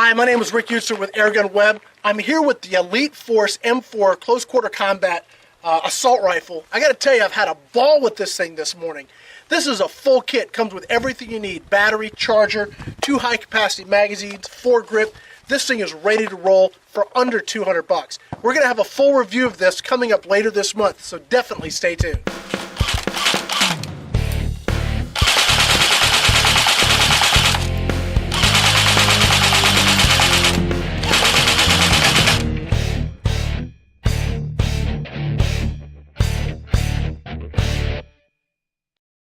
Hi, my name is Rick Eutsler with AirgunWeb. I'm here with the Elite Force M4 close quarter combat assault rifle. I gotta tell you, I've had a ball with this thing this morning. This is a full kit, comes with everything you need: battery, charger, 2 high capacity magazines, foregrip. This thing is ready to roll for under 200 bucks. We're gonna have a full review of this coming up later this month, so definitely stay tuned.